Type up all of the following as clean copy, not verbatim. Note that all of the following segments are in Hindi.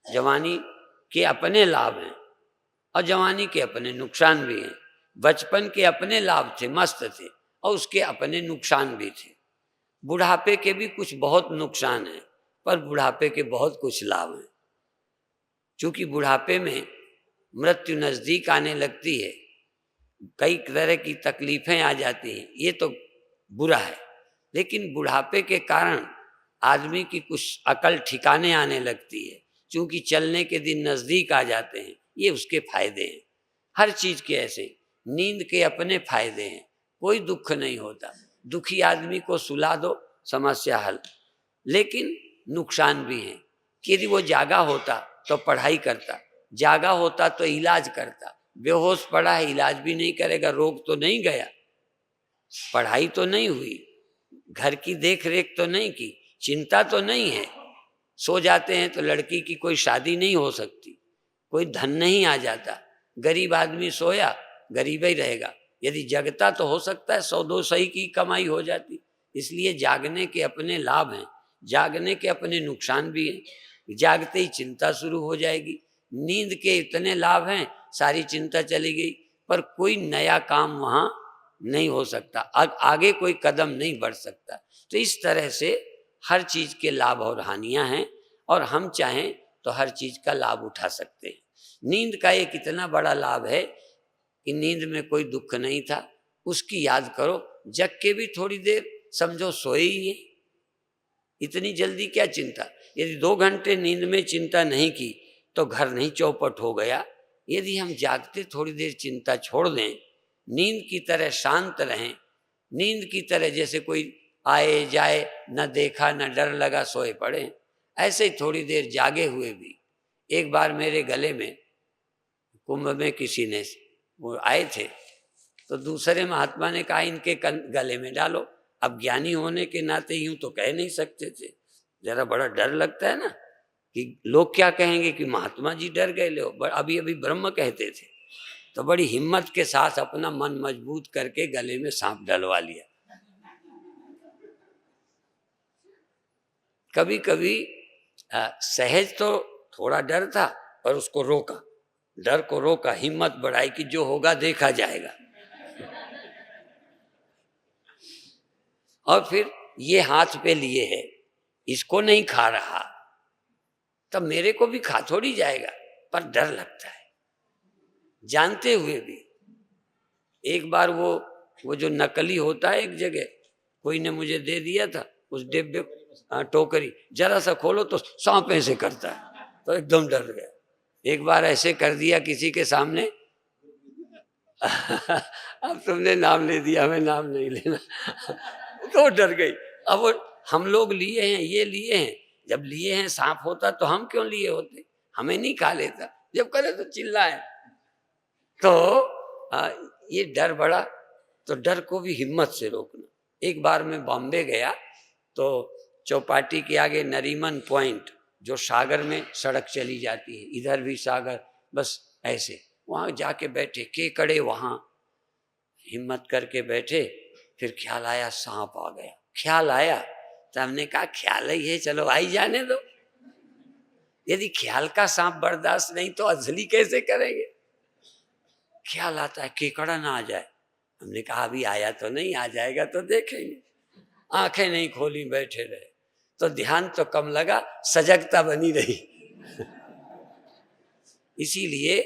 जवानी के अपने लाभ हैं और जवानी के अपने नुकसान भी हैं। बचपन के अपने लाभ थे, मस्त थे, और उसके अपने नुकसान भी थे। बुढ़ापे के भी कुछ बहुत नुकसान हैं, पर बुढ़ापे के बहुत कुछ लाभ हैं। क्योंकि बुढ़ापे में मृत्यु नजदीक आने लगती है, कई तरह की तकलीफें आ जाती हैं, ये तो बुरा है। लेकिन बुढ़ापे के कारण आदमी की कुछ अकल ठिकाने आने लगती है, क्योंकि चलने के दिन नजदीक आ जाते हैं, ये उसके फायदे हैं। हर चीज के ऐसे, नींद के अपने फायदे हैं, कोई दुख नहीं होता। दुखी आदमी को सुला दो, समस्या हल। लेकिन नुकसान भी हैं कि यदि वो जागा होता तो पढ़ाई करता, जागा होता तो इलाज करता। बेहोश पड़ा है, इलाज भी नहीं करेगा, रोग तो नहीं गया, पढ़ाई तो नहीं हुई, घर की देख रेख तो नहीं की, चिंता तो नहीं है। सो जाते हैं तो लड़की की कोई शादी नहीं हो सकती, कोई धन नहीं आ जाता। गरीब आदमी सोया, गरीब ही रहेगा। यदि जगता तो हो सकता है 100-200 की कमाई हो जाती। इसलिए जागने के अपने लाभ हैं, जागने के अपने नुकसान भी हैं। जागते ही चिंता शुरू हो जाएगी। नींद के इतने लाभ हैं, सारी चिंता चली गई, पर कोई नया काम वहां नहीं हो सकता, आगे कोई कदम नहीं बढ़ सकता। तो इस तरह से हर चीज के लाभ और हानियां हैं, और हम चाहें तो हर चीज का लाभ उठा सकते हैं। नींद का एक इतना बड़ा लाभ है कि नींद में कोई दुख नहीं था, उसकी याद करो। जग के भी थोड़ी देर समझो सोए ही है, इतनी जल्दी क्या चिंता। यदि 2 घंटे नींद में चिंता नहीं की तो घर नहीं चौपट हो गया। यदि हम जागते थोड़ी देर चिंता छोड़ दें, नींद की तरह शांत रहें, नींद की तरह जैसे कोई आए जाए, न देखा न डर लगा, सोए पड़े, ऐसे ही थोड़ी देर जागे हुए भी। एक बार मेरे गले में कुंभ में किसी ने, वो आए थे, तो दूसरे महात्मा ने कहा इनके गले में डालो। अब ज्ञानी होने के नाते यूं तो कह नहीं सकते थे, जरा बड़ा डर लगता है ना कि लोग क्या कहेंगे कि महात्मा जी डर गए। लो अभी अभी ब्रह्म कहते थे, तो बड़ी हिम्मत के साथ अपना मन मजबूत करके गले में सांप डलवा लिया। कभी कभी सहज तो थोड़ा डर था, पर उसको रोका, डर को रोका, हिम्मत बढ़ाई कि जो होगा देखा जाएगा। और फिर ये हाथ पे लिए है, इसको नहीं खा रहा, तब मेरे को भी खा थोड़ी जाएगा, पर डर लगता है जानते हुए भी। एक बार वो जो नकली होता है, एक जगह कोई ने मुझे दे दिया था, उस डिब्बे टोकरी जरा सा खोलो तो सांप ऐसे करता है, तो एकदम डर गया। एक बार ऐसे कर दिया किसी के सामने अब तुमने नाम ले दिया, मैं नाम नहीं लेना तो डर गई। अब वो हम लोग लिए हैं, ये लिए हैं, जब लिए हैं सांप होता तो हम क्यों लिए होते, हमें नहीं खा लेता, जब करे तो चिल्लाए। तो ये डर बड़ा, तो डर को भी हिम्मत से रोकना। एक बार मैं बॉम्बे गया, तो चौपाटी के आगे नरीमन पॉइंट, जो सागर में सड़क चली जाती है, इधर भी सागर, बस ऐसे वहां जाके बैठे, केकड़े वहां, हिम्मत करके बैठे। फिर ख्याल आया सांप आ गया, ख्याल आया तो हमने कहा ख्याल ही है, चलो आई जाने दो। यदि ख्याल का सांप बर्दाश्त नहीं तो असली कैसे करेंगे। ख्याल आता है केकड़ा ना आ जाए, हमने कहा अभी आया तो नहीं, आ जाएगा तो देखेंगे। आंखें नहीं खोली, बैठे रहे, तो ध्यान तो कम लगा, सजगता बनी रही। इसीलिए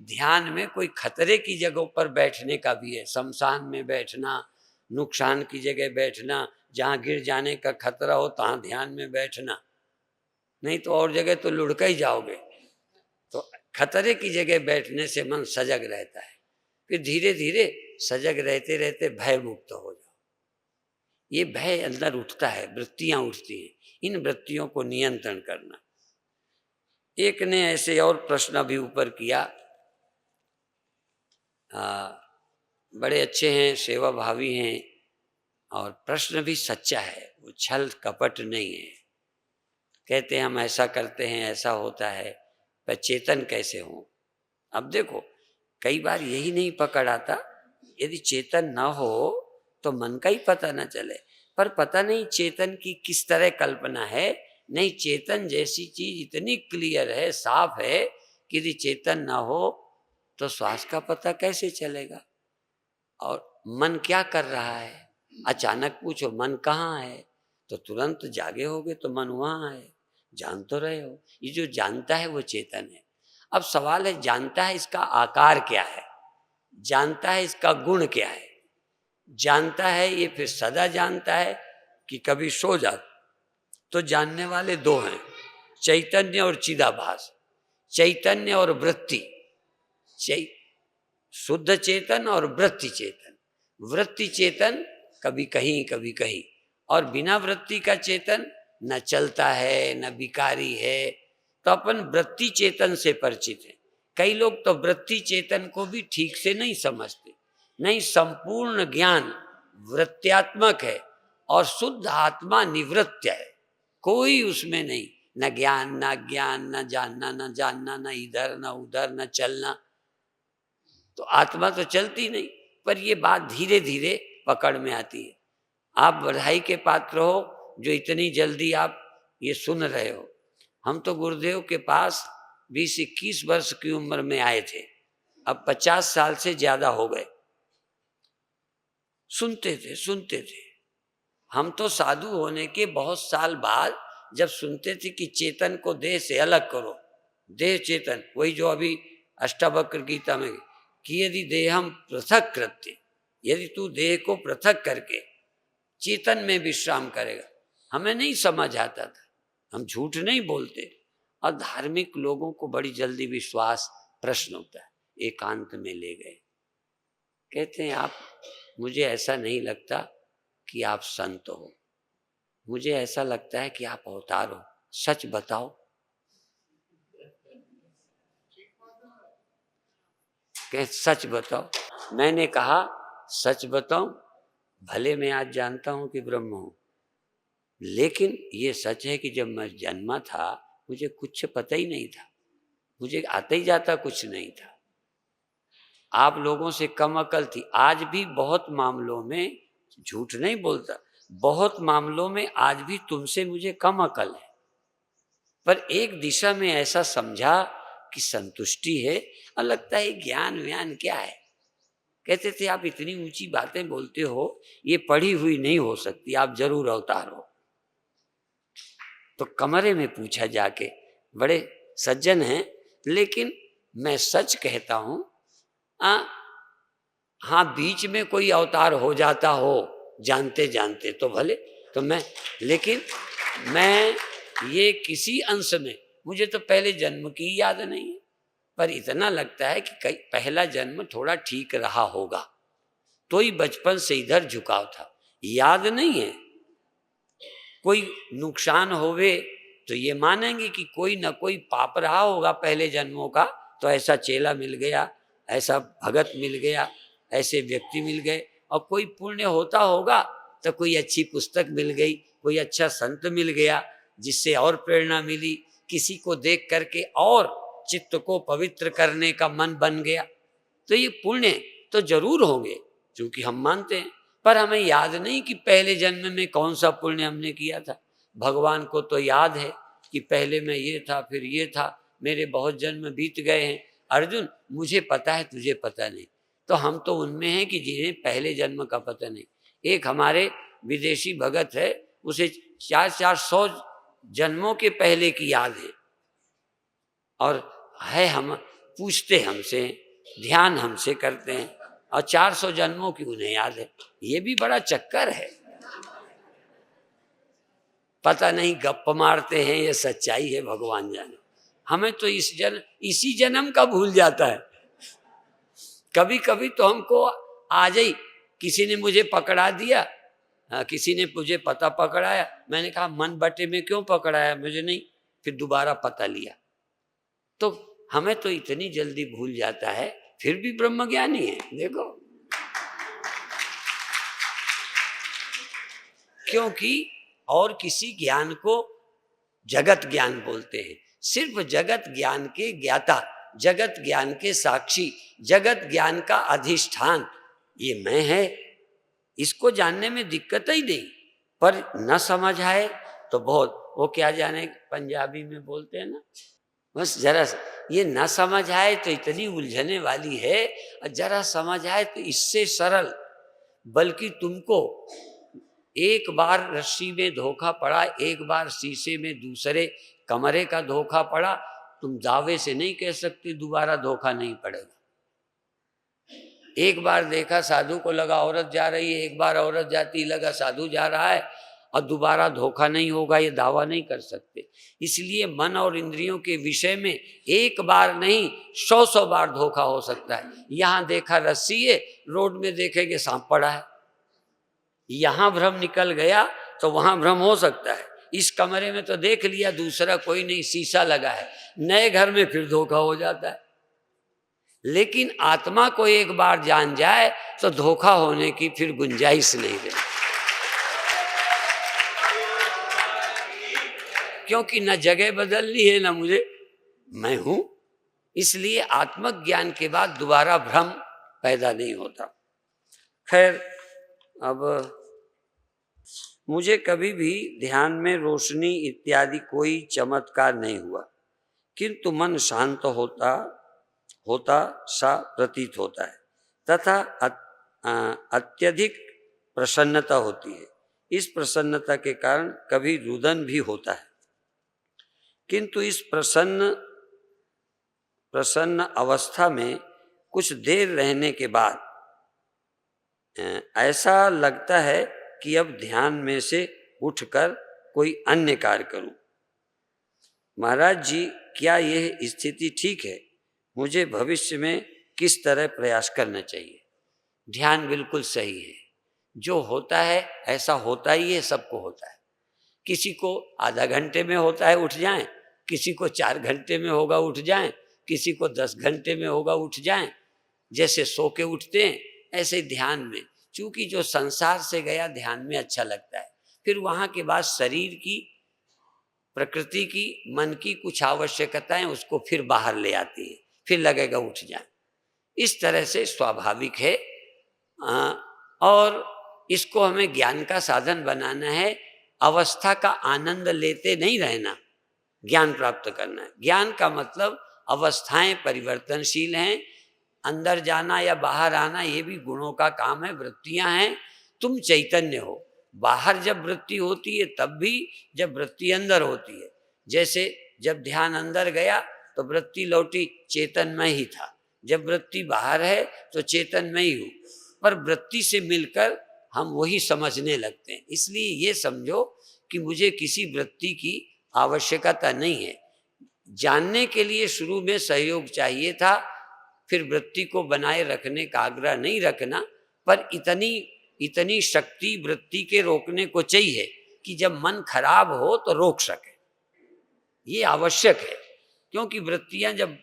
ध्यान में कोई खतरे की जगहों पर बैठने का भी है, शमशान में बैठना, नुकसान की जगह बैठना, जहां गिर जाने का खतरा हो तहां ध्यान में बैठना, नहीं तो और जगह तो लुढ़का ही जाओगे। तो खतरे की जगह बैठने से मन सजग रहता है। फिर धीरे धीरे सजग रहते रहते भय मुक्त हो जाओ। ये भय अंदर उठता है, वृत्तियां उठती हैं, इन वृत्तियों को नियंत्रण करना। एक ने ऐसे और प्रश्न अभी ऊपर किया, बड़े अच्छे हैं, सेवा भावी हैं, और प्रश्न भी सच्चा है, वो छल कपट नहीं है। कहते हैं हम ऐसा करते हैं, ऐसा होता है, पर चेतन कैसे हो। अब देखो, कई बार यही नहीं पकड़ आता, यदि चेतन न हो तो मन का ही पता न चले, पर पता नहीं चेतन की किस तरह कल्पना है नहीं, चेतन जैसी चीज इतनी क्लियर है, साफ है कि यदि चेतन ना हो तो श्वास का पता कैसे चलेगा? और मन क्या कर रहा है? अचानक पूछो मन कहाँ है, तो तुरंत जागे होगे तो मन वहाँ है, जान तो रहे हो। ये जो जानता है वो चेतन है। अब सवाल है, जानता है इसका आकार क्या है, जानता है इसका गुण क्या है, जानता है ये फिर सदा जानता है कि कभी सो जा? तो जानने वाले दो हैं, चैतन्य और चिदाभास। चैतन्य और वृत्ति, शुद्ध चेतन और वृत्ति चेतन। वृत्ति चेतन कभी कहीं कभी कहीं, और बिना वृत्ति का चेतन न चलता है न विकारी है। तो अपन वृत्ति चेतन से परिचित हैं। कई लोग तो वृत्ति चेतन को भी ठीक से नहीं समझते। नहीं, संपूर्ण ज्ञान वृत्त्यात्मक है और शुद्ध आत्मा निवृत्त है। कोई उसमें नहीं, न ज्ञान न ज्ञान, न जानना न जानना, न इधर न उधर, न चलना। तो आत्मा तो चलती नहीं, पर ये बात धीरे धीरे पकड़ में आती है। आप बधाई के पात्र हो जो इतनी जल्दी आप ये सुन रहे हो। हम तो गुरुदेव के पास 20-21 वर्ष की उम्र में आए थे, अब 50 साल से ज्यादा हो गए। सुनते थे। हम तो साधु होने के बहुत साल बाद जब सुनते थे कि चेतन को देह से अलग करो, देह चेतन, वही जो अभी अष्टावक्र गीता में कि यदि देहम पृथक कृत्य, यदि तू देह को पृथक करके चेतन में विश्राम करेगा। हमें नहीं समझ आता था, हम झूठ नहीं बोलते। और धार्मिक लोगों को बड़ी जल्दी विश्वास प्रश्न होता है। एकांत में ले गए, कहते हैं आप, मुझे ऐसा नहीं लगता कि आप संत हो, मुझे ऐसा लगता है कि आप अवतार हो, सच बताओ। कह सच बताओ। मैंने कहा सच बताऊं, भले मैं आज जानता हूं कि ब्रह्म हूं, लेकिन ये सच है कि जब मैं जन्मा था मुझे कुछ पता ही नहीं था, मुझे आता ही जाता कुछ नहीं था। आप लोगों से कम अकल थी। आज भी बहुत मामलों में, झूठ नहीं बोलता, बहुत मामलों में आज भी तुमसे मुझे कम अकल है। पर एक दिशा में ऐसा समझा कि संतुष्टि है, और लगता है ज्ञान व्यान क्या है। कहते थे आप इतनी ऊंची बातें बोलते हो, ये पढ़ी हुई नहीं हो सकती, आप जरूर अवतार हो। तो कमरे में पूछा जाके, बड़े सज्जन हैं, लेकिन मैं सच कहता हूं, हाँ बीच में कोई अवतार हो जाता हो जानते जानते तो भले, तो मैं, लेकिन मैं ये किसी अंश में, मुझे तो पहले जन्म की याद नहीं है, पर इतना लगता है कि पहला जन्म थोड़ा ठीक रहा होगा, तो ही बचपन से इधर झुकाव था। याद नहीं है। कोई नुकसान होवे तो ये मानेंगे कि कोई ना कोई पाप रहा होगा पहले जन्मों का, तो ऐसा चेला मिल गया, ऐसा भगत मिल गया, ऐसे व्यक्ति मिल गए। और कोई पुण्य होता होगा तो कोई अच्छी पुस्तक मिल गई, कोई अच्छा संत मिल गया जिससे और प्रेरणा मिली, किसी को देख करके और चित्त को पवित्र करने का मन बन गया। तो ये पुण्य तो जरूर होंगे क्योंकि हम मानते हैं, पर हमें याद नहीं कि पहले जन्म में कौन सा पुण्य हमने किया था। भगवान को तो याद है कि पहले मैं ये था, फिर ये था, मेरे बहुत जन्म बीत गए हैं। अर्जुन, मुझे पता है, तुझे पता नहीं। तो हम तो उनमें हैं कि जिन्हें पहले जन्म का पता नहीं। एक हमारे विदेशी भगत है, उसे 400 जन्मों के पहले की याद है, और है, हम पूछते हमसे, ध्यान हमसे करते हैं, और 400 जन्मों की उन्हें याद है। ये भी बड़ा चक्कर है, पता नहीं गप मारते हैं ये सच्चाई है, भगवान जाने। हमें तो इसी जन्म का भूल जाता है। कभी कभी तो हमको आ जाई, किसी ने मुझे पकड़ा दिया, किसी ने मुझे पता पकड़ाया, मैंने कहा मन बटे में क्यों पकड़ाया, मुझे नहीं, फिर दोबारा पता लिया। तो हमें तो इतनी जल्दी भूल जाता है, फिर भी ब्रह्म ज्ञानी है। देखो, क्योंकि और किसी ज्ञान को जगत ज्ञान बोलते हैं। सिर्फ जगत ज्ञान के ज्ञाता, जगत ज्ञान के साक्षी, जगत ज्ञान का अधिष्ठान ये मैं है, इसको जानने में दिक्कत ही नहीं। पर न समझ आए तो बहुत, वो क्या जाने पंजाबी में बोलते हैं ना, बस जरा ये ना समझ आए तो इतनी उलझने वाली है, और जरा समझ आए तो इससे सरल। बल्कि तुमको एक बार रस्सी में धोखा पड़ा, एक बार शीशे में दूसरे कमरे का धोखा पड़ा, तुम दावे से नहीं कह सकते दोबारा धोखा नहीं पड़ेगा। एक बार देखा साधु को लगा औरत जा रही है, एक बार औरत जाती लगा साधु जा रहा है, और दोबारा धोखा नहीं होगा ये दावा नहीं कर सकते। इसलिए मन और इंद्रियों के विषय में एक बार नहीं 100 बार धोखा हो सकता है। यहाँ देखा रस्सी है, रोड में देखेंगे सांप पड़ा है, यहाँ भ्रम निकल गया तो वहां भ्रम हो सकता है। इस कमरे में तो देख लिया दूसरा कोई नहीं, शीशा लगा है, नए घर में फिर धोखा हो जाता है। लेकिन आत्मा को एक बार जान जाए तो धोखा होने की फिर गुंजाइश नहीं रही, क्योंकि न जगह बदलनी है न मुझे, मैं हूं। इसलिए आत्मज्ञान के बाद दोबारा भ्रम पैदा नहीं होता। खैर, अब मुझे कभी भी ध्यान में रोशनी इत्यादि कोई चमत्कार नहीं हुआ, किंतु मन शांत होता सा प्रतीत होता है तथा अत्यधिक प्रसन्नता होती है। इस प्रसन्नता के कारण कभी रुदन भी होता है, किंतु इस प्रसन्न अवस्था में कुछ देर रहने के बाद ऐसा लगता है कि अब ध्यान में से उठकर कोई अन्य कार्य करूं। महाराज जी, क्या यह स्थिति ठीक है? मुझे भविष्य में किस तरह प्रयास करना चाहिए? ध्यान बिल्कुल सही है, जो होता है ऐसा होता ही है, सबको होता है। किसी को आधा घंटे में होता है उठ जाएं, किसी को 4 घंटे में होगा उठ जाएं, किसी को 10 घंटे में होगा उठ जाएं। जैसे सो के उठते हैं ऐसे ध्यान में, चूंकि जो संसार से गया ध्यान में अच्छा लगता है, फिर वहां के बाद शरीर की, प्रकृति की, मन की कुछ आवश्यकताएं उसको फिर बाहर ले आती है, फिर लगेगा उठ जाए। इस तरह से स्वाभाविक है। और इसको हमें ज्ञान का साधन बनाना है, अवस्था का आनंद लेते नहीं रहना, ज्ञान प्राप्त करना है। ज्ञान का मतलब अवस्थाएं परिवर्तनशील हैं, अंदर जाना या बाहर आना ये भी गुणों का काम है, वृत्तियां हैं। तुम चैतन्य हो, बाहर जब वृत्ति होती है तब भी जब वृत्ति अंदर होती है। जैसे जब ध्यान अंदर गया तो वृत्ति लौटी, चेतन में ही था। जब वृत्ति बाहर है तो चेतन में ही हूँ, पर वृत्ति से मिलकर हम वही समझने लगते हैं। इसलिए ये समझो कि मुझे किसी वृत्ति की आवश्यकता नहीं है। जानने के लिए शुरू में सहयोग चाहिए था, फिर वृत्ति को बनाए रखने का आग्रह नहीं रखना, पर इतनी शक्ति वृत्ति के रोकने को चाहिए कि जब मन खराब हो तो रोक सके। ये आवश्यक है, क्योंकि वृत्तियां जब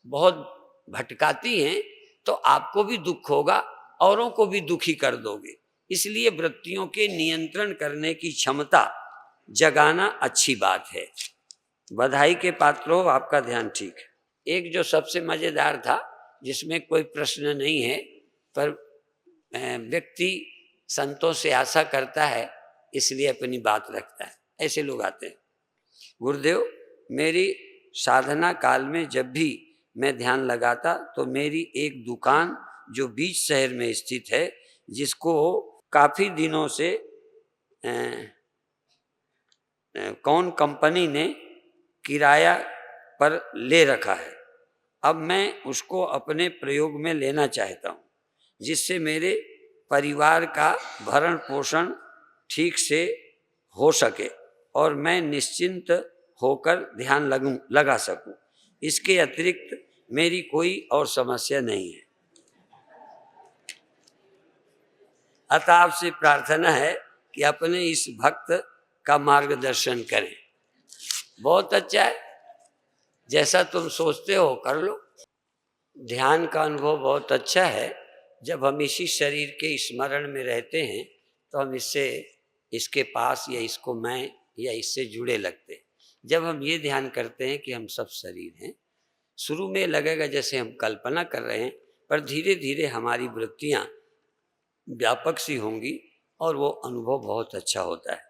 बहुत भटकाती हैं तो आपको भी दुख होगा, औरों को भी दुखी कर दोगे। इसलिए वृत्तियों के नियंत्रण करने की क्षमता जगाना अच्छी बात है। बधाई के पात्र हो, आपका ध्यान ठीक है। एक जो सबसे मजेदार था, जिसमें कोई प्रश्न नहीं है, पर व्यक्ति संतों से आशा करता है इसलिए अपनी बात रखता है, ऐसे लोग आते हैं। गुरुदेव, मेरी साधना काल में जब भी मैं ध्यान लगाता तो मेरी एक दुकान जो बीच शहर में स्थित है, जिसको काफी दिनों से कौन कंपनी ने किराया पर ले रखा है, अब मैं उसको अपने प्रयोग में लेना चाहता हूँ, जिससे मेरे परिवार का भरण पोषण ठीक से हो सके और मैं निश्चिंत होकर ध्यान लगा सकूं। इसके अतिरिक्त मेरी कोई और समस्या नहीं है। अतः आपसे प्रार्थना है कि अपने इस भक्त का मार्गदर्शन करें। बहुत अच्छा है, जैसा तुम सोचते हो कर लो। ध्यान का अनुभव बहुत अच्छा है। जब हम इसी शरीर के स्मरण में रहते हैं तो हम इसके पास या इसको मैं या इससे जुड़े लगते हैं। जब हम ये ध्यान करते हैं कि हम सब शरीर हैं, शुरू में लगेगा जैसे हम कल्पना कर रहे हैं, पर धीरे धीरे हमारी वृत्तियां व्यापक सी होंगी और वो अनुभव बहुत अच्छा होता है।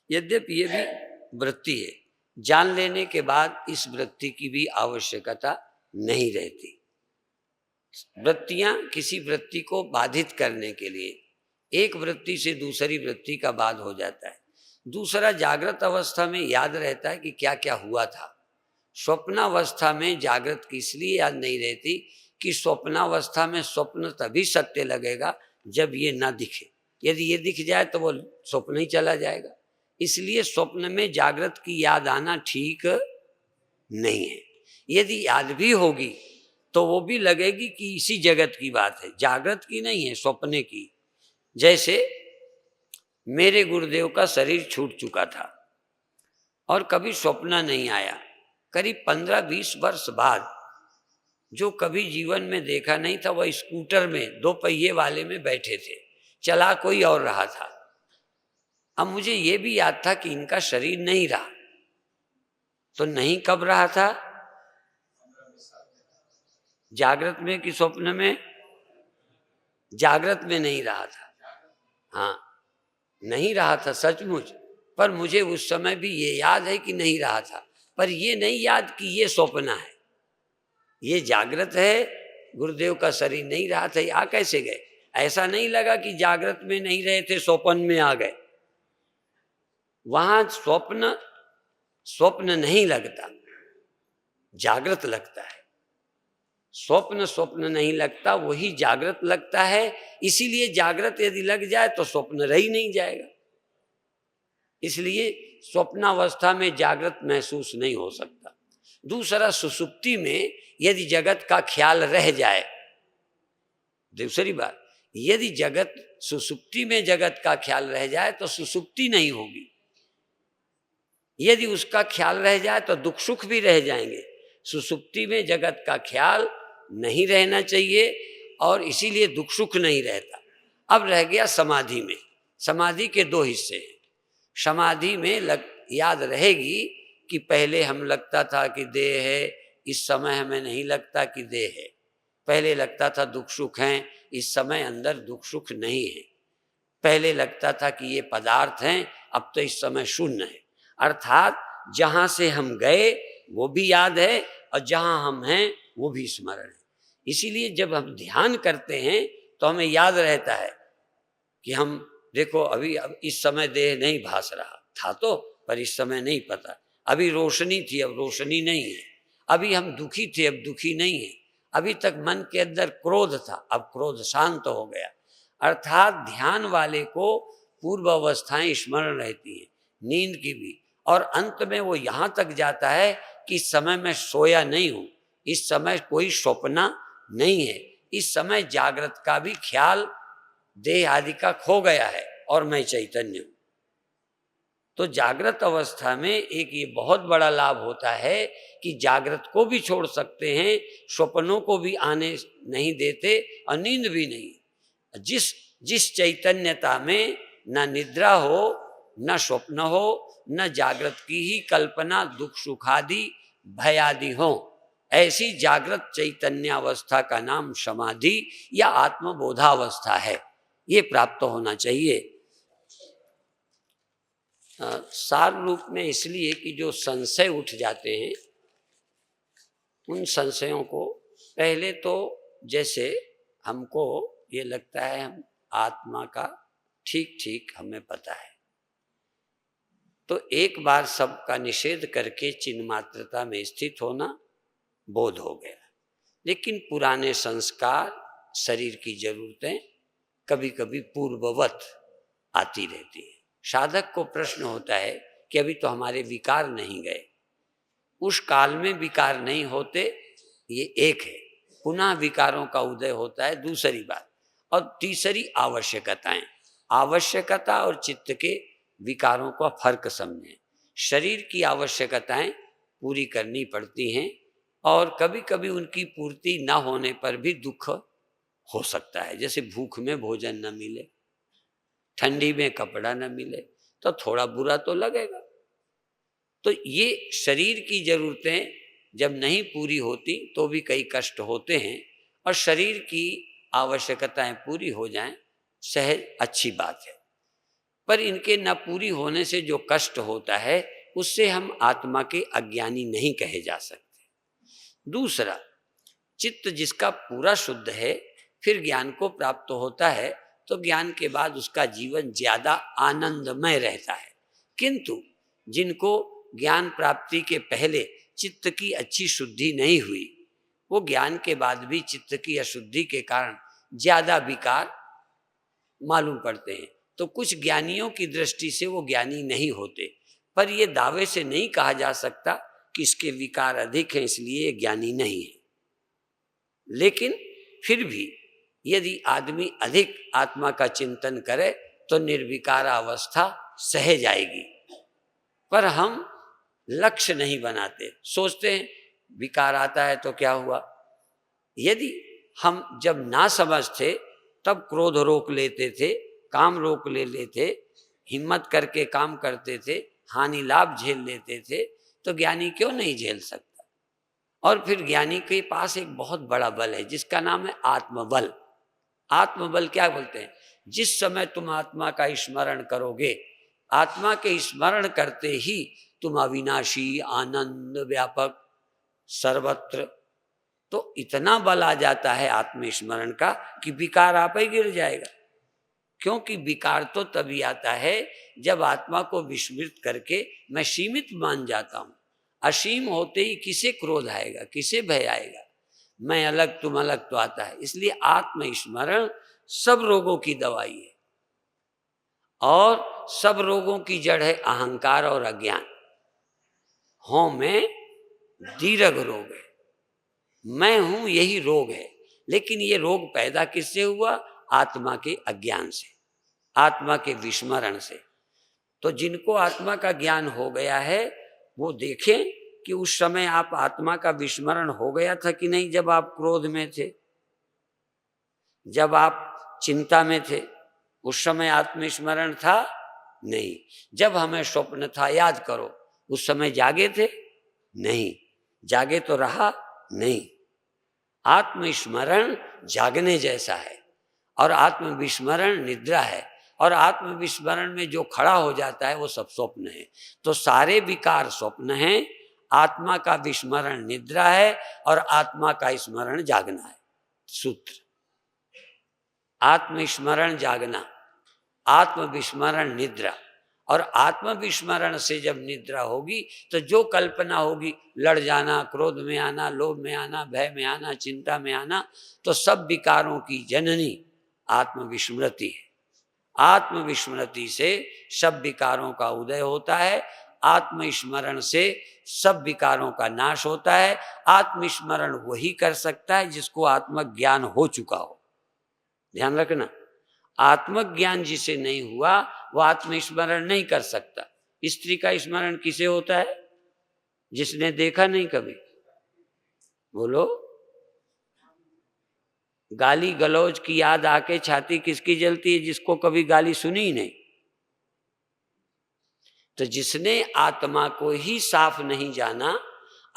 यद्यपि ये भी वृत्ति है, जान लेने के बाद इस वृत्ति की भी आवश्यकता नहीं रहती। वृत्तियां किसी वृत्ति को बाधित करने के लिए, एक वृत्ति से दूसरी वृत्ति का बाध हो जाता है। दूसरा, जागृत अवस्था में याद रहता है कि क्या क्या हुआ था। स्वप्नावस्था में जागृत की इसलिए याद नहीं रहती कि स्वप्नावस्था में स्वप्न तभी सत्य लगेगा जब ये ना दिखे। यदि ये दिख जाए तो वो स्वप्न ही चला जाएगा। इसलिए स्वप्न में जागृत की याद आना ठीक नहीं है। यदि याद भी होगी तो वो भी लगेगी कि इसी जगत की बात है, जागृत की नहीं है, स्वप्ने की। जैसे मेरे गुरुदेव का शरीर छूट चुका था और कभी स्वप्न नहीं आया। करीब 15-20 वर्ष बाद जो कभी जीवन में देखा नहीं था, वह स्कूटर में 2 पहिए वाले में बैठे थे, चला कोई और रहा था। अब मुझे ये भी याद था कि इनका शरीर नहीं रहा। तो नहीं कब रहा था? जागृत में कि स्वप्न में? जागृत में नहीं रहा था। हाँ, नहीं रहा था सचमुच, पर मुझे उस समय भी ये याद है कि नहीं रहा था। पर ये नहीं याद कि ये स्वप्न है, ये जागृत है। गुरुदेव का शरीर नहीं रहा था, आ कैसे गए? ऐसा नहीं लगा कि जागृत में नहीं रहे थे, स्वप्न में आ गए। वहां स्वप्न नहीं लगता, जागृत लगता है। स्वप्न नहीं लगता, वही जागृत लगता है। इसीलिए जागृत यदि लग जाए तो स्वप्न रह ही नहीं जाएगा। इसलिए स्वप्नावस्था में जागृत महसूस नहीं हो सकता। दूसरा, सुसुप्ति में यदि जगत का ख्याल रह जाए, दूसरी बात, यदि सुसुप्ति में जगत का ख्याल रह जाए तो सुसुप्ति नहीं होगी। यदि उसका ख्याल रह जाए तो दुख सुख भी रह जाएंगे। सुसुप्ति में जगत का ख्याल नहीं रहना चाहिए और इसीलिए दुख सुख नहीं रहता। अब रह गया समाधि में। समाधि के 2 हिस्से हैं। समाधि में याद रहेगी कि पहले हम लगता था कि देह है, इस समय हमें नहीं लगता कि देह है। पहले लगता था दुख सुख हैं, इस समय अंदर दुख सुख नहीं है। पहले लगता था कि ये पदार्थ हैं, अब तो इस समय शून्य है। अर्थात जहाँ से हम गए वो भी याद है और जहाँ हम हैं वो भी स्मरण है। इसीलिए जब हम ध्यान करते हैं तो हमें याद रहता है कि हम देखो अभी अब इस समय देह नहीं भास रहा था, तो पर इस समय नहीं पता। अभी रोशनी थी, अब रोशनी नहीं है। अभी हम दुखी थे, अब दुखी नहीं है। अभी तक मन के अंदर क्रोध था, अब क्रोध शांत हो गया। अर्थात ध्यान वाले को पूर्व अवस्थाएं स्मरण रहती हैं, नींद की भी। और अंत में वो यहाँ तक जाता है कि इस समय मैं सोया नहीं हूँ, इस समय कोई स्वप्न नहीं है, इस समय जागृत का भी ख्याल देह आदि का खो गया है और मैं चैतन्य हूँ। तो जागृत अवस्था में एक ये बहुत बड़ा लाभ होता है कि जागृत को भी छोड़ सकते हैं, स्वप्नों को भी आने नहीं देते और नींद भी नहीं। जिस चैतन्यता में न निद्रा हो, न स्वप्न हो, न जागृत की ही कल्पना दुख सुखादि भयादि हो, ऐसी जागृत चैतन्यावस्था का नाम समाधि या आत्मबोधावस्था है। ये प्राप्त होना चाहिए। सार रूप में इसलिए कि जो संशय उठ जाते हैं, उन संशयों को पहले तो जैसे हमको ये लगता है हम आत्मा का ठीक ठीक हमें पता है, तो एक बार सबका निषेध करके चिन्मात्रता में स्थित होना बोध हो गया। लेकिन पुराने संस्कार, शरीर की जरूरतें कभी कभी पूर्ववत आती रहती है। साधक को प्रश्न होता है कि अभी तो हमारे विकार नहीं गए, उस काल में विकार नहीं होते, ये एक है। पुनः विकारों का उदय होता है, दूसरी बात। और तीसरी आवश्यकताएं, आवश्यकता और चित्त के विकारों का फर्क समझें। शरीर की आवश्यकताएं पूरी करनी पड़ती हैं और कभी कभी उनकी पूर्ति न होने पर भी दुख हो सकता है। जैसे भूख में भोजन न मिले, ठंडी में कपड़ा न मिले, तो थोड़ा बुरा तो लगेगा। तो ये शरीर की जरूरतें जब नहीं पूरी होती तो भी कई कष्ट होते हैं, और शरीर की आवश्यकताएं पूरी हो जाएं, सहज अच्छी बात है। पर इनके न पूरी होने से जो कष्ट होता है उससे हम आत्मा के अज्ञानी नहीं कहे जा सकते। दूसरा, चित्त जिसका पूरा शुद्ध है फिर ज्ञान को प्राप्त होता है तो ज्ञान के बाद उसका जीवन ज्यादा आनंदमय रहता है। किंतु जिनको ज्ञान प्राप्ति के पहले चित्त की अच्छी शुद्धि नहीं हुई, वो ज्ञान के बाद भी चित्त की अशुद्धि के कारण ज्यादा विकार मालूम पड़ते हैं। तो कुछ ज्ञानियों की दृष्टि से वो ज्ञानी नहीं होते, पर ये दावे से नहीं कहा जा सकता कि इसके विकार अधिक हैं इसलिए ये ज्ञानी नहीं है। लेकिन फिर भी यदि आदमी अधिक आत्मा का चिंतन करे तो निर्विकार अवस्था सह जाएगी। पर हम लक्ष्य नहीं बनाते, सोचते हैं विकार आता है तो क्या हुआ। यदि हम जब ना समझ थे तब क्रोध रोक लेते थे, काम रोक लेते, हिम्मत करके काम करते थे, हानि लाभ झेल लेते थे, तो ज्ञानी क्यों नहीं झेल सकता। और फिर ज्ञानी के पास एक बहुत बड़ा बल है जिसका नाम है आत्मबल। आत्मबल क्या बोलते हैं? जिस समय तुम आत्मा का स्मरण करोगे, आत्मा के स्मरण करते ही तुम अविनाशी, आनंद व्यापक, सर्वत्र, तो इतना बल आ जाता है आत्मस्मरण का कि विकार आप ही गिर जाएगा। क्योंकि विकार तो तभी आता है जब आत्मा को विस्मृत करके मैं सीमित मान जाता हूं। असीम होते ही किसे क्रोध आएगा, किसे भय आएगा, मैं अलग तुम अलग तो आता है। इसलिए आत्मस्मरण सब रोगों की दवाई है और सब रोगों की जड़ है अहंकार और अज्ञान। हों में दीर्घ रोग है, मैं हूं यही रोग है। लेकिन ये रोग पैदा किससे हुआ? आत्मा के अज्ञान से, आत्मा के विस्मरण से। तो जिनको आत्मा का ज्ञान हो गया है वो देखें कि उस समय आप आत्मा का विस्मरण हो गया था कि नहीं। जब आप क्रोध में थे, जब आप चिंता में थे, उस समय आत्मस्मरण था? नहीं। जब हमें स्वप्न था, याद करो, उस समय जागे थे? नहीं। जागे तो रहा? नहीं। आत्मस्मरण जागने जैसा है और आत्मविस्मरण निद्रा है। और आत्मविस्मरण में जो खड़ा हो जाता है वो सब स्वप्न है। तो सारे विकार स्वप्न हैं, आत्मा का विस्मरण निद्रा है और आत्मा का स्मरण जागना है। सूत्र, आत्मस्मरण जागना, आत्मविस्मरण निद्रा। और आत्मविस्मरण से जब निद्रा होगी तो जो कल्पना होगी, लड़ जाना, क्रोध में आना, लोभ में आना, भय में आना, चिंता में आना, तो सब विकारों की जननी आत्मविस्मृति है। आत्मविस्मृति से सब विकारों का उदय होता है, आत्मस्मरण से सब विकारों का नाश होता है। आत्मस्मरण वही कर सकता है जिसको आत्मज्ञान हो चुका हो। ध्यान रखना, आत्मज्ञान जिसे नहीं हुआ वो आत्मस्मरण नहीं कर सकता। स्त्री का स्मरण किसे होता है? जिसने देखा नहीं कभी। बोलो, गाली गलौज की याद आके छाती किसकी जलती है? जिसको कभी गाली सुनी ही नहीं। तो जिसने आत्मा को ही साफ नहीं जाना,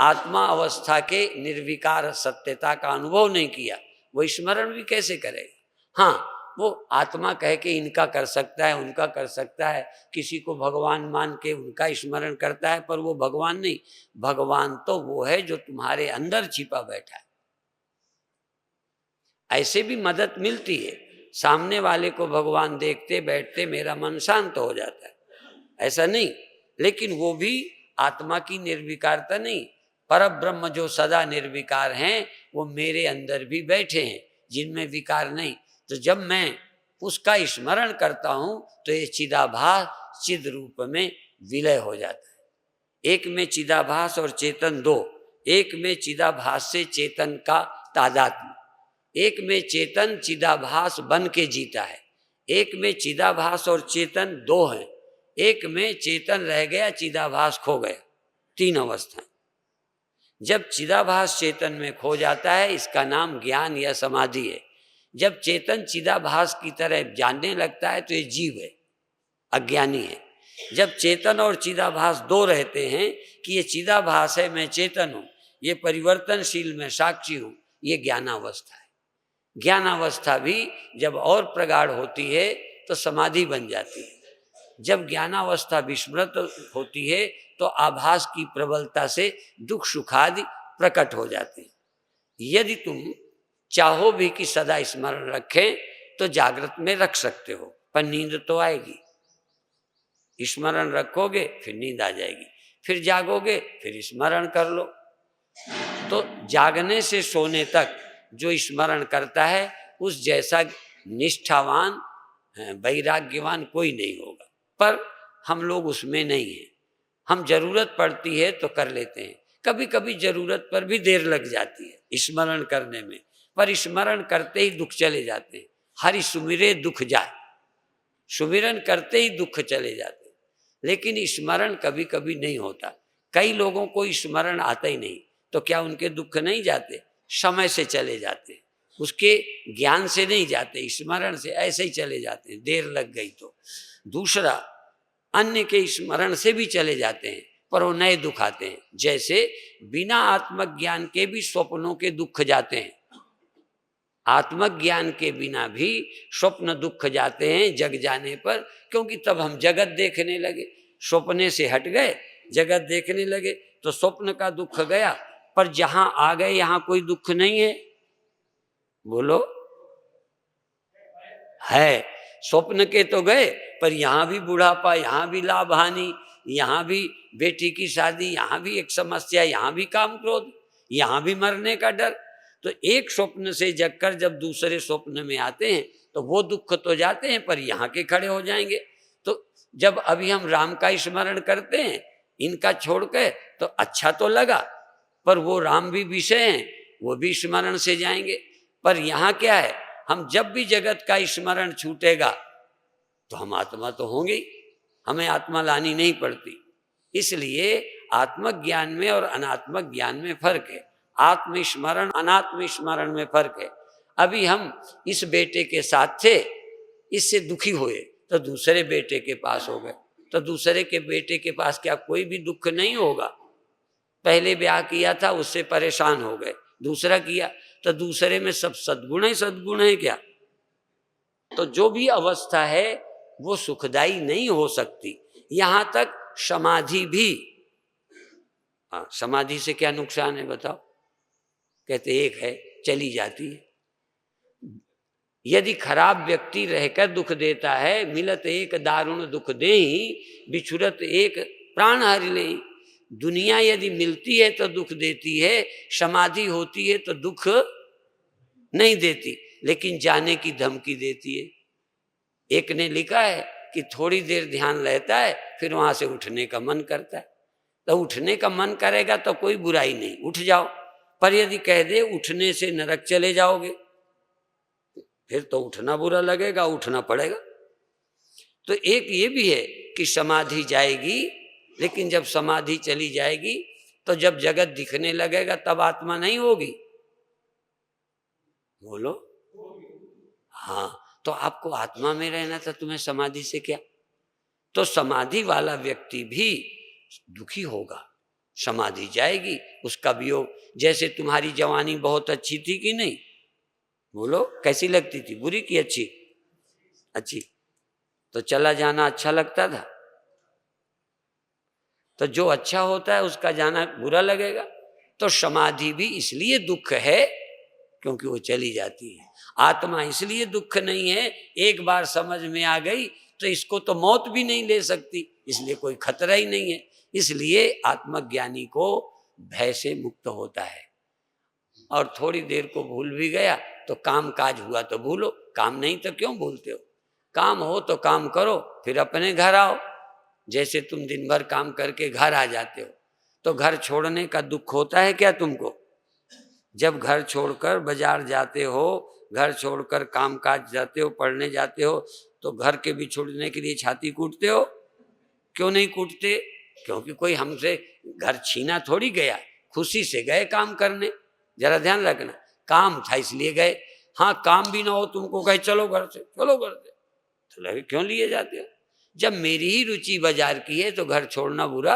आत्मा अवस्था के निर्विकार सत्यता का अनुभव नहीं किया, वो स्मरण भी कैसे करेगा? हाँ, वो आत्मा कह के इनका कर सकता है, उनका कर सकता है, किसी को भगवान मान के उनका स्मरण करता है, पर वो भगवान नहीं। भगवान तो वो है जो तुम्हारे अंदर छिपा बैठा है। ऐसे भी मदद मिलती है, सामने वाले को भगवान देखते बैठते मेरा मन शांत हो जाता है, ऐसा नहीं। लेकिन वो भी आत्मा की निर्विकारता नहीं। पर ब्रह्म जो सदा निर्विकार हैं वो मेरे अंदर भी बैठे हैं जिनमें विकार नहीं। तो जब मैं उसका स्मरण करता हूं तो ये चिदाभास चिद रूप में विलय हो जाता है। एक में चिदाभास और चेतन दो, एक में चिदाभास से चेतन का तादात्म्य, एक में चेतन चिदाभास बन के जीता है, एक में चिदाभास और चेतन दो हैं, एक में चेतन रह गया, चिदाभास खो गया। तीन अवस्था। जब चिदाभास चेतन में खो जाता है इसका नाम ज्ञान या समाधि है। जब चेतन चिदाभास की तरह जानने लगता है तो ये जीव है, अज्ञानी है। जब चेतन और चिदाभास दो रहते हैं कि ये चिदाभास है, मैं चेतन हूं, ये परिवर्तनशील मैं साक्षी हूं, ये ज्ञानावस्था है। ज्ञानावस्था भी जब और प्रगाढ़ होती है तो समाधि बन जाती है। जब ज्ञानावस्था विस्मृत होती है तो आभास की प्रबलता से दुख सुखादि प्रकट हो जाते हैं। यदि तुम चाहो भी कि सदा स्मरण रखें तो जागृत में रख सकते हो, पर नींद तो आएगी। स्मरण रखोगे फिर नींद आ जाएगी, फिर जागोगे फिर स्मरण कर लो। तो जागने से सोने तक जो स्मरण करता है उस जैसा निष्ठावान वैराग्यवान कोई नहीं होगा। पर हम लोग उसमें नहीं हैं। हम जरूरत पड़ती है तो कर लेते हैं, कभी कभी जरूरत पर भी देर लग जाती है स्मरण करने में, पर स्मरण करते ही दुख चले जाते हैं। हरि सुमिरे दुख जाए, सुमिरन करते ही दुख चले जाते हैं। लेकिन स्मरण कभी कभी नहीं होता। कई लोगों को स्मरण आता ही नहीं, तो क्या उनके दुख नहीं जाते? समय से चले जाते हैं, उसके ज्ञान से नहीं जाते, स्मरण से ऐसे ही चले जाते हैं, देर लग गई तो। दूसरा, अन्य के स्मरण से भी चले जाते हैं पर वो नए दुख आते हैं। जैसे बिना आत्मज्ञान के भी स्वप्नों के दुख जाते हैं, आत्मज्ञान के बिना भी स्वप्न दुख जाते हैं जग जाने पर, क्योंकि तब हम जगत देखने लगे, स्वप्ने से हट गए, जगत देखने लगे तो स्वप्न का दुख गया। पर जहां आ गए यहां कोई दुख नहीं है, बोलो है। स्वप्न के तो गए पर यहां भी बुढ़ापा, यहां भी लाभ हानि, यहां भी बेटी की शादी, यहां भी एक समस्या, यहां भी काम क्रोध, यहां भी मरने का डर। तो एक स्वप्न से जगकर जब दूसरे स्वप्न में आते हैं तो वो दुख तो जाते हैं पर यहाँ के खड़े हो जाएंगे। तो जब अभी हम राम का स्मरण करते हैं इनका छोड़ के तो अच्छा तो लगा, पर वो राम भी विषय हैं, वो भी स्मरण से जाएंगे। पर यहाँ क्या है, हम जब भी जगत का स्मरण छूटेगा तो हम आत्मा तो होंगे ही, हमें आत्मा लानी नहीं पड़ती। इसलिए आत्मज्ञान में और अनात्मक ज्ञान में फर्क है, आत्मस्मरण अनात्म स्मरण में फर्क है। अभी हम इस बेटे के साथ थे, इससे दुखी हुए तो दूसरे बेटे के पास हो गए, तो दूसरे के बेटे के पास क्या कोई भी दुख नहीं होगा? पहले ब्याह किया था उससे परेशान हो गए, दूसरा किया तो दूसरे में सब सद्गुण ही सद्गुण है क्या? तो जो भी अवस्था है वो सुखदायी नहीं हो सकती। यहां तक समाधि भी, समाधि से क्या नुकसान है बताओ? कहते एक है, चली जाती है। यदि खराब व्यक्ति रहकर दुख देता है, मिलत एक दारुण दुख देहि, बिछुरत एक प्राण हरि लेहि। दुनिया यदि मिलती है तो दुख देती है, समाधि होती है तो दुख नहीं देती, लेकिन जाने की धमकी देती है। एक ने लिखा है कि थोड़ी देर ध्यान रहता है फिर वहां से उठने का मन करता है। तो उठने का मन करेगा तो कोई बुराई नहीं, उठ जाओ। पर यदि कह दे उठने से नरक चले जाओगे, फिर तो उठना बुरा लगेगा, उठना पड़ेगा। तो एक ये भी है कि समाधि जाएगी, लेकिन जब समाधि चली जाएगी तो जब जगत दिखने लगेगा तब आत्मा नहीं होगी, बोलो। हाँ, तो आपको आत्मा में रहना था, तुम्हें समाधि से क्या? तो समाधि वाला व्यक्ति भी दुखी होगा, समाधि जाएगी, उसका वियोग। जैसे तुम्हारी जवानी बहुत अच्छी थी कि नहीं, बोलो कैसी लगती थी, बुरी की अच्छी? अच्छी। तो चला जाना अच्छा लगता था, तो जो अच्छा होता है उसका जाना बुरा लगेगा। तो समाधि भी इसलिए दुख है क्योंकि वो चली जाती है। आत्मा इसलिए दुख नहीं है, एक बार समझ में आ गई तो इसको तो मौत भी नहीं ले सकती, इसलिए कोई खतरा ही नहीं है। इसलिए आत्मज्ञानी को भय से मुक्त होता है। और थोड़ी देर को भूल भी गया तो काम काज हुआ तो भूलो, काम नहीं तो क्यों भूलते हो? काम हो तो काम करो, फिर अपने घर आओ। जैसे तुम दिन भर काम करके घर आ जाते हो तो घर छोड़ने का दुख होता है क्या तुमको? जब घर छोड़कर बाजार जाते हो, घर छोड़कर काम काज जाते हो, पढ़ने जाते हो, तो घर के भी छोड़ने के लिए छाती कूटते हो? क्यों नहीं कूटते? क्योंकि कोई हमसे घर छीना थोड़ी गया, खुशी से गए काम करने। जरा ध्यान रखना, काम था इसलिए गए। हाँ, काम भी ना हो तुमको कहे चलो घर से, चलो घर से, तो लगे क्यों लिए जाते हो? जब मेरी ही रुचि बाजार की है तो घर छोड़ना बुरा?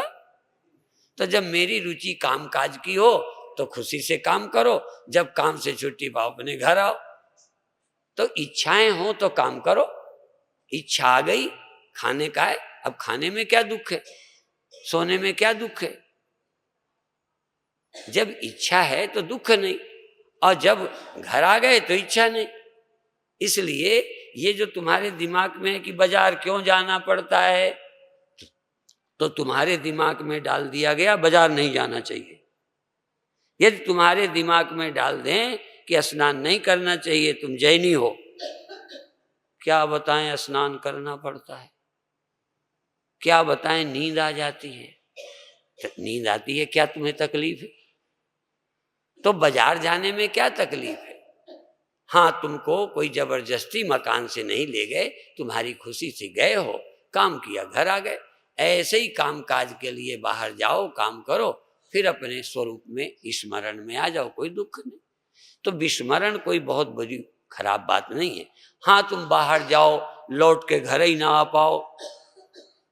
तो जब मेरी रुचि काम काज की हो तो खुशी से काम करो, जब काम से छुट्टी पाओ अपने घर आओ। तो इच्छाएं हो तो काम करो, इच्छा आ गई खाने का है अब खाने में क्या दुख है, सोने में क्या दुख है? जब इच्छा है तो दुख नहीं, और जब घर आ गए तो इच्छा नहीं। इसलिए ये जो तुम्हारे दिमाग में है कि बाजार क्यों जाना पड़ता है, तो तुम्हारे दिमाग में डाल दिया गया बाजार नहीं जाना चाहिए। यदि तुम्हारे दिमाग में डाल दें कि स्नान नहीं करना चाहिए, तुम जैनी हो, क्या बताएं स्नान करना पड़ता है, क्या बताएं नींद आ जाती है। तो नींद आती है, क्या तुम्हें तकलीफ है? तो बाजार जाने में क्या तकलीफ है? हाँ, तुमको कोई जबरदस्ती मकान से नहीं ले गए, तुम्हारी खुशी से गए हो, काम किया, घर आ गए। ऐसे ही काम काज के लिए बाहर जाओ, काम करो, फिर अपने स्वरूप में स्मरण में आ जाओ, कोई दुख नहीं। तो विस्मरण कोई बहुत बड़ी खराब बात नहीं है। हाँ, तुम बाहर जाओ, लौट के घर ही ना आ पाओ,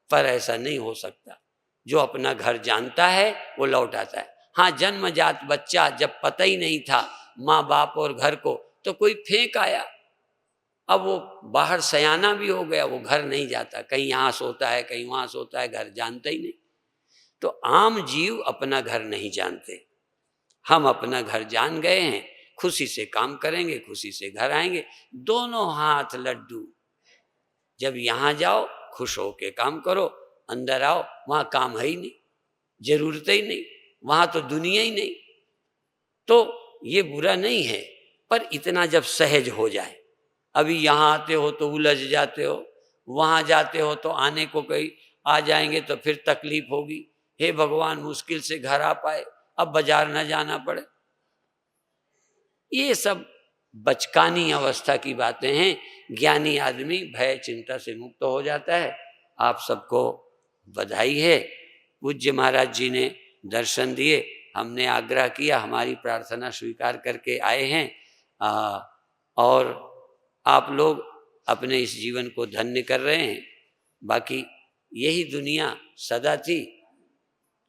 पर ऐसा नहीं हो सकता। जो अपना घर जानता है वो लौट आता है। हाँ, जन्मजात बच्चा जब पता ही नहीं था माँ बाप और घर को, तो कोई फेंक आया, अब वो बाहर सयाना भी हो गया, वो घर नहीं जाता, कहीं यहाँ सोता है, कहीं वहाँ सोता है, घर जानता ही नहीं। तो आम जीव अपना घर नहीं जानते, हम अपना घर जान गए हैं। खुशी से काम करेंगे, खुशी से घर आएंगे, दोनों हाथ लड्डू। जब यहाँ जाओ खुश होके काम करो, अंदर आओ वहाँ काम है ही नहीं, जरूरत ही नहीं, वहाँ तो दुनिया ही नहीं। तो ये बुरा नहीं है, पर इतना जब सहज हो जाए। अभी यहाँ आते हो तो उलझ जाते हो, वहाँ जाते हो तो आने को कहीं आ जाएंगे तो फिर तकलीफ होगी। हे भगवान, मुश्किल से घर आ पाए, अब बाजार न जाना पड़े। ये सब बचकानी अवस्था की बातें हैं। ज्ञानी आदमी भय चिंता से मुक्त हो जाता है। आप सबको बधाई है। पूज्य महाराज जी ने दर्शन दिए, हमने आग्रह किया, हमारी प्रार्थना स्वीकार करके आए हैं। और आप लोग अपने इस जीवन को धन्य कर रहे हैं। बाकी यही दुनिया सदा थी।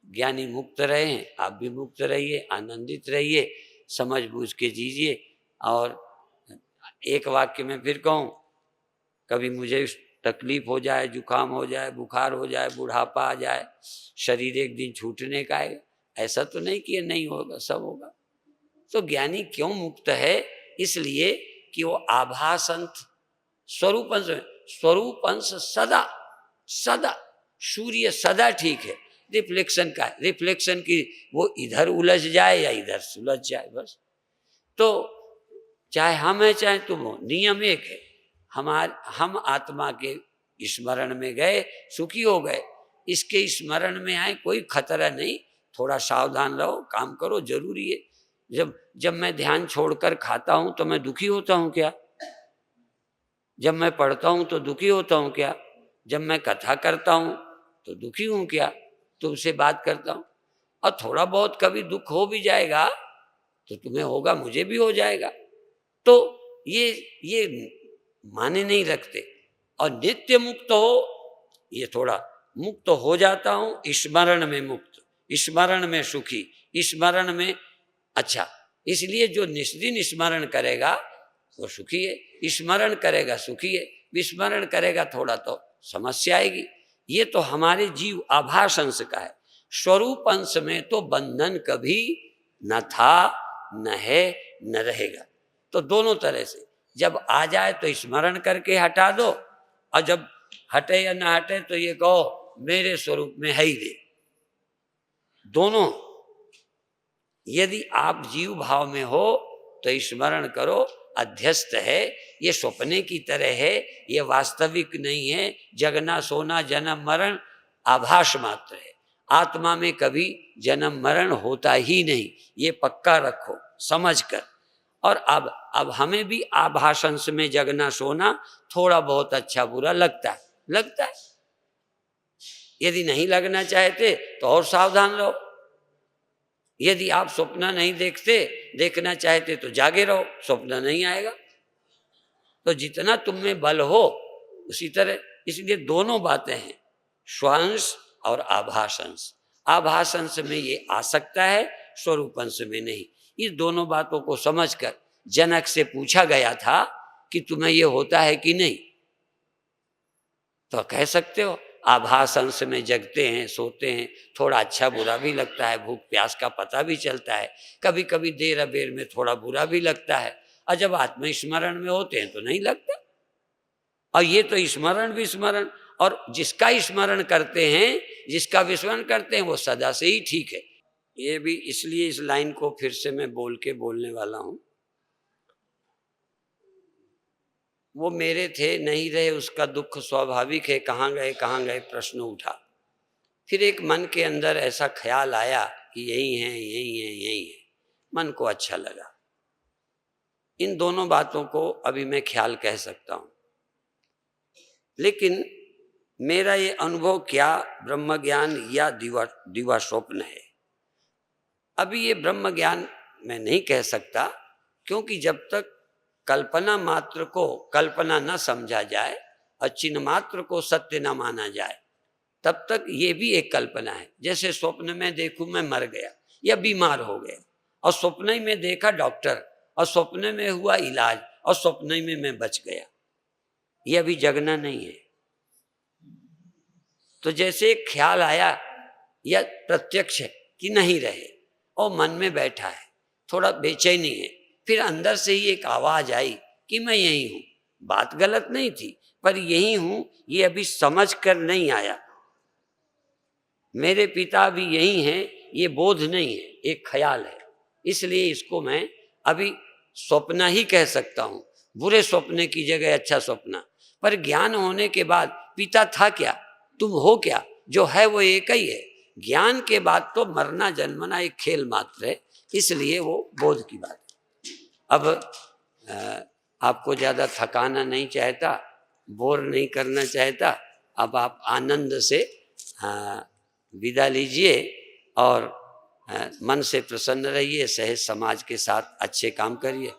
ज्ञानी मुक्त रहे हैं, आप भी मुक्त रहिए, आनंदित रहिए, समझ बूझ के जीजिए। और एक वाक्य में फिर कहूँ, कभी मुझे तकलीफ हो जाए, जुकाम हो जाए, बुखार हो जाए, बुढ़ापा आ जाए, शरीर एक दिन छूटने का है, ऐसा तो नहीं कि नहीं होगा, सब होगा। तो ज्ञानी क्यों मुक्त है? इसलिए कि वो आभास अंश, स्वरूप अंश, स्वरूप अंश सदा सदा, सूर्य सदा ठीक है, रिफ्लेक्शन का, रिफ्लेक्शन की वो इधर उलझ जाए या इधर सुलझ जाए बस। तो चाहे हम है चाहे तुम हो, नियम एक है। हम आत्मा के स्मरण में गए, सुखी हो गए, इसके स्मरण में आए, कोई खतरा नहीं। थोड़ा सावधान रहो, काम करो, जरूरी है। जब मैं ध्यान छोड़कर खाता हूं तो मैं दुखी होता हूं क्या? जब मैं पढ़ता हूं तो दुखी होता हूं क्या? जब मैं कथा करता हूं तो दुखी हूं क्या? तुमसे बात करता हूं, और थोड़ा बहुत कभी दुख हो भी जाएगा तो तुम्हें होगा, मुझे भी हो जाएगा। तो ये माने नहीं रखते। और नित्य मुक्त हो, ये थोड़ा मुक्त हो जाता हूं, स्मरण में मुक्त, स्मरण में सुखी, स्मरण में अच्छा। इसलिए जो निस्दिन स्मरण करेगा वो सुखी है, स्मरण करेगा सुखी है, विस्मरण करेगा थोड़ा तो समस्या आएगी। ये तो हमारे जीव आभास अंश का है। स्वरूप अंश में तो बंधन कभी न था, न है, न रहेगा। तो दोनों तरह से जब आ जाए तो स्मरण करके हटा दो, और जब हटे या ना हटे तो ये कहो मेरे स्वरूप में है ही दे। दोनों, यदि आप जीव भाव में हो तो स्मरण करो, अध्यस्त है, ये सपने की तरह है, ये वास्तविक नहीं है। जगना सोना जन्म मरण आभास मात्र है। आत्मा में कभी जन्म मरण होता ही नहीं, ये पक्का रखो समझ कर। और अब हमें भी आभास अंश में जगना सोना थोड़ा बहुत अच्छा बुरा लगता है। यदि नहीं लगना चाहते तो और सावधान रहो। यदि आप स्वप्न नहीं देखना चाहते तो जागे रहो, स्वप्न नहीं आएगा। तो जितना तुम में बल हो उसी तरह, इसलिए दोनों बातें हैं, स्वांश और आभास अंश। आभास अंश में ये आ सकता है, स्वरूप अंश में नहीं। इस दोनों बातों को समझकर जनक से पूछा गया था कि तुम्हें ये होता है कि नहीं, तो कह सकते हो आभास अंश में जगते हैं, सोते हैं, थोड़ा अच्छा बुरा भी लगता है, भूख प्यास का पता भी चलता है, कभी कभी देर अबेर में थोड़ा बुरा भी लगता है, और जब आत्मस्मरण में होते हैं तो नहीं लगता। और ये तो स्मरण भी स्मरण, और जिसका स्मरण करते हैं, जिसका विस्मरण करते हैं, वो सदा से ही ठीक है। ये भी इसलिए इस लाइन को फिर से मैं बोलने वाला हूं। वो मेरे थे नहीं रहे, उसका दुख स्वाभाविक है, कहाँ गए प्रश्न उठा। फिर एक मन के अंदर ऐसा ख्याल आया कि यही है, यही है, यही है। मन को अच्छा लगा। इन दोनों बातों को अभी मैं ख्याल कह सकता हूं, लेकिन मेरा ये अनुभव क्या ब्रह्म ज्ञान या दिवा स्वप्न है, अभी ये ब्रह्म ज्ञान मैं नहीं कह सकता, क्योंकि जब तक कल्पना मात्र को कल्पना न समझा जाए और चिन्ह मात्र को सत्य न माना जाए, तब तक ये भी एक कल्पना है। जैसे स्वप्न में देखूं मैं मर गया या बीमार हो गया, और स्वप्न ही में देखा डॉक्टर, और स्वप्न में हुआ इलाज, और स्वप्न ही में मैं बच गया, ये अभी जगना नहीं है। तो जैसे एक ख्याल आया या प्रत्यक्ष है कि नहीं रहे, और मन में बैठा है, थोड़ा बेचैनी है, फिर अंदर से ही एक आवाज आई कि मैं यही हूं। बात गलत नहीं थी, पर यही हूं ये अभी समझ कर नहीं आया। मेरे पिता भी यही हैं, ये बोध नहीं है, एक ख्याल है। इसलिए इसको मैं अभी स्वप्न ही कह सकता हूं, बुरे स्वप्न की जगह अच्छा स्वप्न। पर ज्ञान होने के बाद पिता था क्या, तुम हो क्या, जो है वो एक ही है। ज्ञान के बाद तो मरना जन्मना एक खेल मात्र है, इसलिए वो बोध की बात है। अब आपको ज्यादा थकाना नहीं चाहता, बोर नहीं करना चाहता, अब आप आनंद से विदा लीजिए और मन से प्रसन्न रहिए, सहज समाज के साथ अच्छे काम करिए।